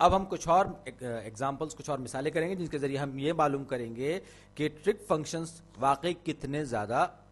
अब हम कुछ और एग्जांपल्स, कुछ और मिसालें करेंगे जिसके जरिए हम ये मालूम करेंगे कि ट्रिक फंक्शंस वाकई कितने ज़्यादा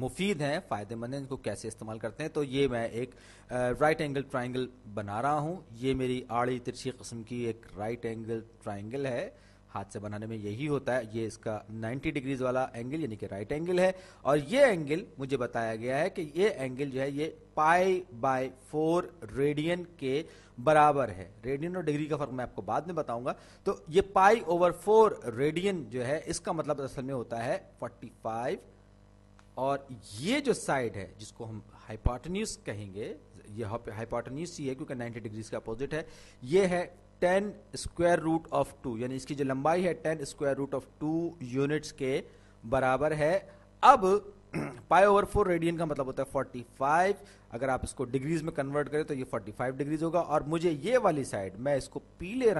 मुफीद हैं, फ़ायदेमंद हैं, इनको कैसे इस्तेमाल करते हैं। तो ये मैं एक राइट एंगल ट्राइंगल बना रहा हूँ। ये मेरी आड़ी तिरछी किस्म की एक राइट एंगल ट्राइंगल है। हाथ से बनाने में यही होता है। ये इसका 90 डिग्रीज वाला एंगल यानी कि राइट एंगल है, और ये एंगल मुझे बताया गया है कि ये एंगल जो है ये π/4 रेडियन के बराबर है। रेडियन और डिग्री का फर्क मैं आपको बाद में बताऊंगा। तो ये π/4 रेडियन जो है, इसका मतलब असल में होता है 45, और ये जो साइड है जिसको हम हाइपोटेन्यूज कहेंगे, ये हाइपोटेन्यूज ही है क्योंकि 90 डिग्रीज का अपोजिट है, ये है 10 स्क्वायर रूट ऑफ 2, यानी इसकी जो लंबाई है 10 स्क्वायर रूट ऑफ 2 यूनिट्स के बराबर है। अब π/4 रेडियन का मतलब होता है 45। अगर आप इसको डिग्रीज में कन्वर्ट करें तो ये 45 डिग्रीज होगा। और मुझे ये वाली साइड, मैं इसको पीले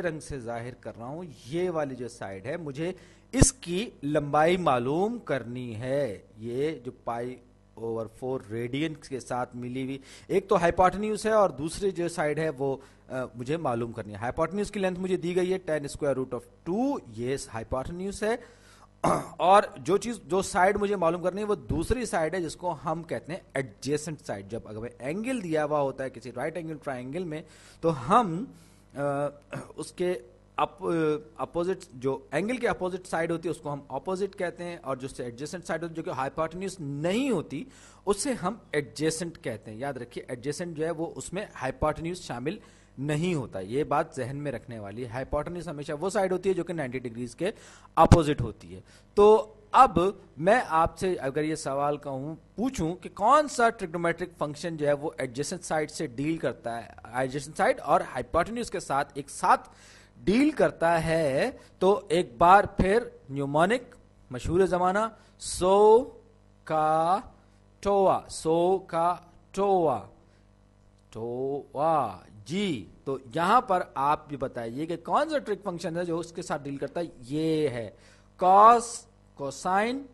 रंग से जाहिर कर रहा हूं, ये वाली जो साइड है मुझे इसकी लंबाई मालूम करनी है। ये जो π/4 रेडियन के साथ मिली हुई एक तो हाइपोटेन्यूज है और दूसरी जो साइड है वो मुझे मालूम करनी है। हाइपोटेन्यूज की लेंथ मुझे दी गई है 10 स्क्वायर रूट ऑफ 2, ये हाइपोटेन्यूज है। और जो साइड मुझे मालूम करनी है वो दूसरी साइड है जिसको हम कहते हैं एडजेसेंट साइड। जब अगर एंगल दिया हुआ होता है किसी राइट एंगल ट्राइंगल में, तो हम उसके अपोजिट, जो एंगल के अपोजिट साइड होती है उसको हम ऑपोजिट कहते हैं, और जो एडजेसेंट साइड होती है जो कि हाइपोटेन्यूज नहीं होती उससे हम एडजेसेंट कहते हैं। याद रखिए, एडजेसेंट जो है वो उसमें हाइपोटेन्यूज शामिल नहीं होता। ये बात जहन में रखने वाली है। हाइपोटेन्यूज हमेशा वो साइड होती है जो कि 90 डिग्रीज के अपोजिट होती है। तो अब मैं आपसे अगर ये सवाल पूछूं कि कौन सा ट्रिग्नोमेट्रिक फंक्शन जो है वो एडजेसेंट साइड से डील करता है, एडजेसेंट साइड और हाइपोटेन्यूज के साथ एक साथ डील करता है, तो एक बार फिर न्यूमोनिक मशहूर जमाना सो का टोवा जी। तो यहां पर आप भी बताइए कि कौन सा ट्रिक फंक्शन है जो उसके साथ डील करता है। ये है कोसाइन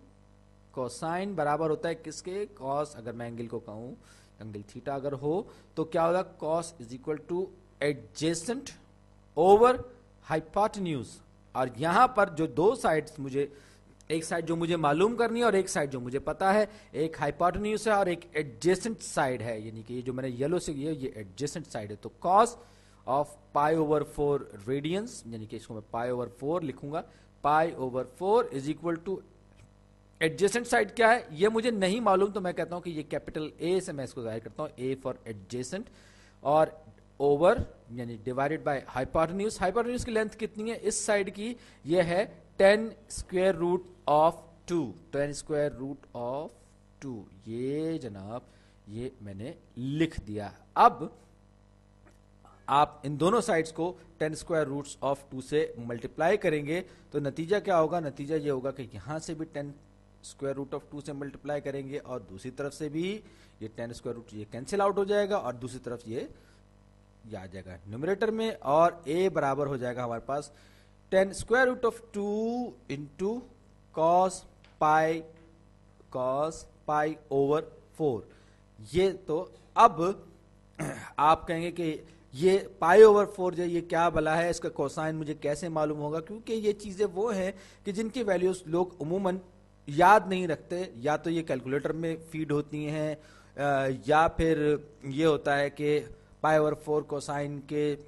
बराबर होता है किसके, कॉस। अगर मैं एंगल को कहूं, एंगल थीटा अगर हो तो क्या होगा, cos is equal to adjacent over hypotenuse. और यहां पर जो दो साइड्स, मुझे एक साइड जो मुझे मालूम करनी है और एक साइड जो मुझे पता है, एक हाइपोटेन्यूज है और एक एडजेसेंट साइड है, यानी कि ये जो मैंने येलो से किया ये एडजेसेंट साइड है। तो कॉस ऑफ π/4 रेडियंस, यानी कि इसको मैं π/4 लिखूंगा, π/4 is equal to adjacent side क्या है ये मुझे नहीं मालूम, तो मैं कहता हूं कि ये कैपिटल ए से मैं इसको जाहिर करता हूं, ए फॉर एडजेसेंट, और ओवर यानी डिवाइडेड बाय हाइपोटेन्यूज। हाइपोटेन्यूज की लेंथ कितनी है इस साइड की, ये है 10 square root of 2, 10 square root of 2। ये जनाब ये मैंने लिख दिया। अब आप इन दोनों साइड्स को 10 स्क्वायर रूट्स ऑफ 2 से मल्टीप्लाई करेंगे तो नतीजा क्या होगा, नतीजा ये होगा कि यहां से भी 10 स्क्वायर रूट ऑफ 2 से मल्टीप्लाई करेंगे और दूसरी तरफ से भी ये 10 स्क्वायर रूट ये कैंसिल आउट हो जाएगा और दूसरी तरफ ये आ जाएगा न्यूमरेटर में, और a बराबर हो जाएगा हमारे पास 10 square root of 2 into cos pi over 4। ये तो अब आप कहेंगे कि ये π/4 जो ये क्या भला है, इसका कोसाइन मुझे कैसे मालूम होगा, क्योंकि ये चीजें वो हैं कि जिनकी वैल्यूज लोग उमूमन याद नहीं रखते। या तो ये कैलकुलेटर में फीड होती हैं, या फिर ये होता है कि π/4 कोसाइन के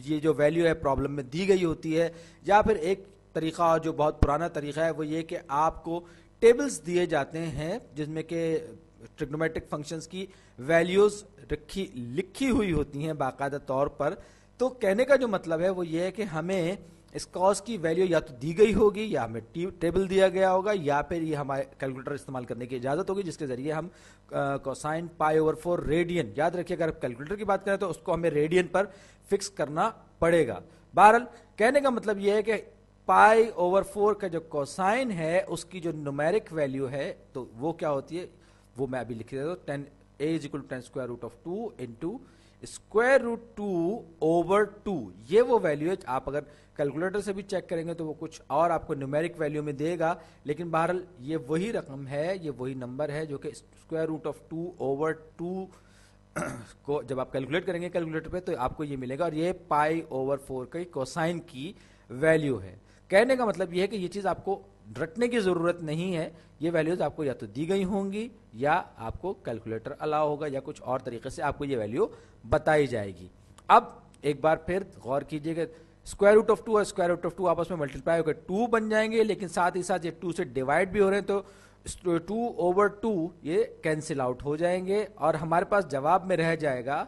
ये जो वैल्यू है प्रॉब्लम में दी गई होती है, या फिर एक तरीका जो बहुत पुराना तरीका है वो ये कि आपको टेबल्स दिए जाते हैं जिसमें कि ट्रिग्नोमेट्रिक फंक्शंस की वैल्यूज लिखी हुई होती हैं बाकायदा तौर पर। तो कहने का जो मतलब है वो ये है कि हमें इस कॉस की वैल्यू या तो दी गई होगी या हमें टेबल दिया गया होगा, या फिर ये हमारे कैलकुलेटर इस्तेमाल करने की इजाजत होगी जिसके जरिए हम कोसाइन π/4 रेडियन, याद रखिए अगर कैलकुलेटर की बात करें तो उसको हमें रेडियन पर फिक्स करना पड़ेगा। बहरहाल कहने का मतलब यह है कि π/4 का जो कोसाइन है उसकी जो न्यूमेरिक वैल्यू है तो वो क्या होती है, वो मैं अभी लिख देता हूं, 10 a is equal to 10 square root of 2 into square root 2 over 2। ये वो वैल्यू है, आप अगर कैलकुलेटर से भी चेक करेंगे तो वो कुछ और आपको न्यूमेरिक वैल्यू में देगा, लेकिन बहरहाल ये वही रकम है, ये वही नंबर है जो कि स्क्वायर रूट ऑफ 2 ओवर 2 को जब आप कैलकुलेट करेंगे कैलकुलेटर पे तो आपको ये मिलेगा, और ये π/4 की कोसाइन की वैल्यू है। कहने का मतलब ये है कि ये चीज आपको रटने की जरूरत नहीं है, ये वैल्यूज आपको या तो दी गई होंगी या आपको कैलकुलेटर अलाउ होगा या कुछ और तरीके से आपको ये वैल्यू बताई जाएगी। अब एक बार फिर गौर कीजिएगा, स्क्वायर रूट ऑफ 2 और स्क्वायर रूट ऑफ 2 आपस में मल्टीप्लाई होकर 2 बन जाएंगे, लेकिन साथ ही साथ ये 2 से डिवाइड भी हो रहे हैं, तो 2/2 ये कैंसिल आउट हो जाएंगे और हमारे पास जवाब में रह जाएगा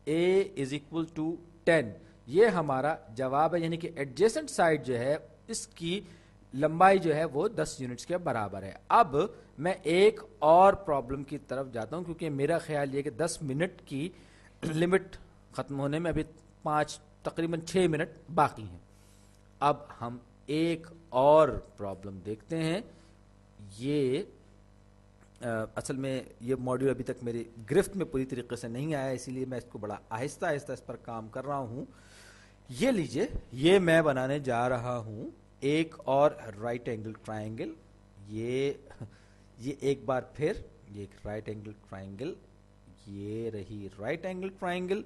a = 10। ये हमारा जवाब है, यानी कि एडजेसेंट साइड जो है इसकी लंबाई जो है वो 10 यूनिट्स के बराबर है। अब मैं एक और प्रॉब्लम की तरफ जाता हूं, क्योंकि मेरा ख्याल ये कि 10 मिनट की लिमिट खत्म होने में अभी तकरीबन 6 मिनट बाकी हैं। अब हम एक और प्रॉब्लम देखते हैं। ये असल में ये मॉड्यूल अभी तक मेरी गिरफ्त में पूरी तरीके से नहीं आया, इसीलिए मैं इसको बड़ा आहिस्ता आहिस्ता इस पर काम कर रहा हूं। ये लीजिए, ये मैं बनाने जा रहा हूं एक और राइट एंगल ट्रायंगल। ये एक बार फिर ये एक राइट एंगल ट्रायंगल, ये रही राइट एंगल ट्रायंगल,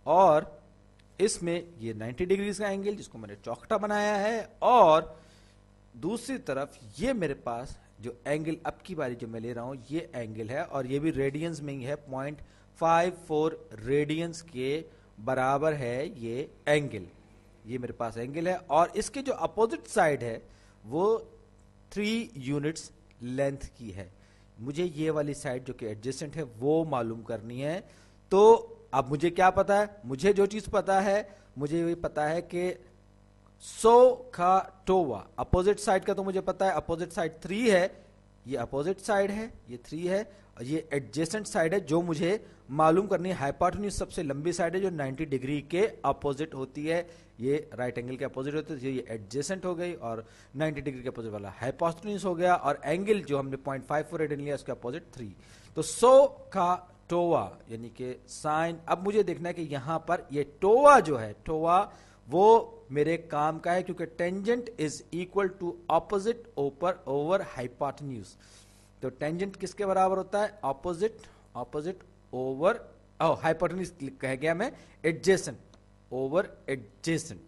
और इसमें ये 90 डिग्रीज का एंगल जिसको मैंने चौखटा बनाया है, और दूसरी तरफ ये मेरे पास जो एंगल अब की बारी जो मैं ले रहा हूं ये एंगल है, और ये भी रेडियंस में ही है, 0.54 रेडियंस के बराबर है ये एंगल। ये मेरे पास एंगल है और इसके जो अपोजिट साइड है वो 3 यूनिट्स लेंथ की है। मुझे ये वाली साइड जो कि एडजेसेंट है वो मालूम करनी है। तो अब मुझे क्या पता है, मुझे जो चीज पता है, मुझे ये पता है कि 100 का टोवा, अपोजिट साइड का तो मुझे पता है, अपोजिट साइड 3 है, ये अपोजिट साइड है, ये 3 है, और ये एडजेसेंट साइड है जो मुझे मालूम करनी है। हाइपोटेन्यूज सबसे लंबी साइड है जो 90 डिग्री के अपोजिट होती है, ये राइट एंगल के अपोजिट होती है, ये एडजेसेंट हो गई, और 90 डिग्री के अपोजिट वाला हाइपोटेन्यूज हो गया, और एंगल जो हमने 0.54 रेडियन लिया उसके अपोजिट 3। तो 100 का टोवा यानी कि साइन, अब मुझे देखना है कि यहां पर ये टोवा जो है, टोवा वो मेरे काम का है, क्योंकि tangent is equal to opposite over hypotenuse. तो टेंजेंट किसके बराबर होता है, ऑपोजिट ओवर हाइपोटेन्यूज कह गया मैं, एडजेसेंट ओवर एडजेसेंट।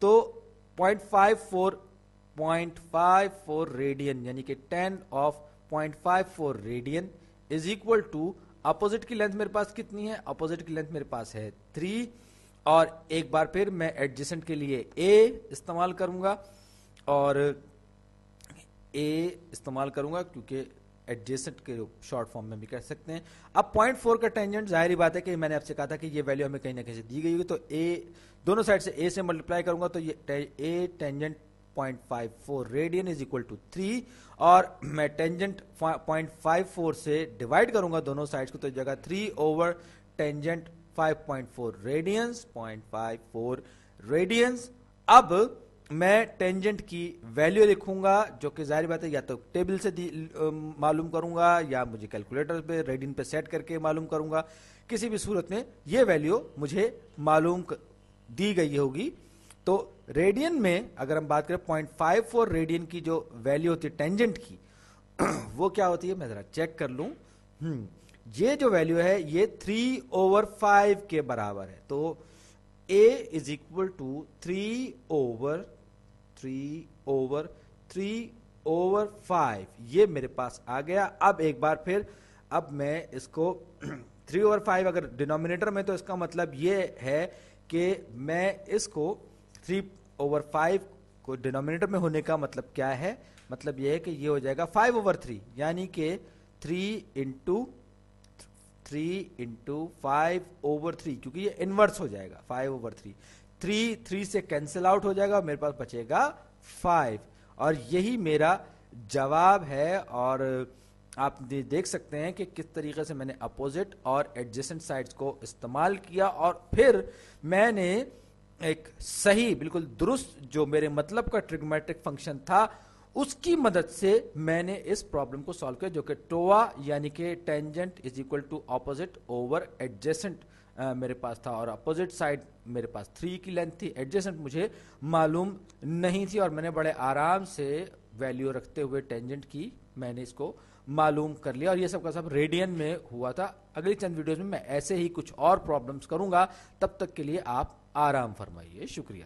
तो 0.54 रेडियन यानी कि 10 of 0.54 radian is equal to, opposite की लेंथ मेरे पास कितनी है, अपोजिट की लेंथ मेरे पास है 3, और एक बार फिर मैं एडजेसेंट के लिए a इस्तेमाल करूंगा, और a इस्तेमाल करूंगा क्योंकि एडजेसेंट के शॉर्ट फॉर्म में भी कह सकते हैं। अब 0.4 का टेंजेंट, जाहिर बात है कि मैंने आपसे कहा था कि ये वैल्यू हमें कहीं ना कहीं से दी गई होगी, तो a दोनों साइड से a से मल्टीप्लाई करूंगा, तो ये a tangent 0.54 radian is equal to 3, और मैं टेंजेंट 0.54 से डिवाइड करूंगा दोनों साइड्स को, तो जगह 3 ओवर टेंजेंट 5.4 रेडियंस, 0.54 रेडियंस। अब मैं टेंजेंट की वैल्यू लिखूंगा, जो कि जाहिर बात है या तो टेबल से मालूम करूंगा या मुझे कैलकुलेटर पे रेडियन पे सेट करके मालूम करूंगा। किसी भी सूरत में ये वैल्यू मुझे मालूम दी गई होगी। तो रेडियन में अगर हम बात करें 0.54 रेडियन की जो वैल्यू होती है टेंजेंट की वो क्या होती है, मैं जरा चेक कर लूं। ये जो वैल्यू है ये 3/5 के बराबर है। तो a इज इक्वल टू 3/5 ये मेरे पास आ गया। अब एक बार फिर, अब मैं इसको 3/5 अगर डिनोमिनेटर में, तो इसका मतलब ये है कि मैं इसको 3/5 को डिनोमिनेटर में होने का मतलब क्या है, मतलब ये है कि ये हो जाएगा 5/3, यानी कि 3 इंटू 5/3, क्योंकि ये इनवर्स हो जाएगा 5/3। 3 से कैंसिल आउट हो जाएगा, मेरे पास बचेगा 5, और यही मेरा जवाब है। और आप देख सकते हैं कि किस तरीके से मैंने अपोजिट और एडजेसेंट साइड्स को इस्तेमाल किया, और फिर मैंने एक सही बिल्कुल दुरुस्त जो मेरे मतलब का ट्रिग्नोमेट्रिक फंक्शन था उसकी मदद से मैंने इस प्रॉब्लम को सॉल्व किया, जो कि टोवा यानी कि tangent is equal to opposite over adjacent मेरे पास था, और अपोजिट साइड मेरे पास 3 की लेंथ थी, एडजेसेंट मुझे मालूम नहीं थी, और मैंने बड़े आराम से वैल्यू रखते हुए टेंजेंट की मैंने इसको मालूम कर लिया, और ये सब का सब रेडियन में हुआ था। अगली चंद वीडियोस में मैं ऐसे ही कुछ और प्रॉब्लम्स करूंगा, तब तक के लिए आप आराम फरमाइए। शुक्रिया।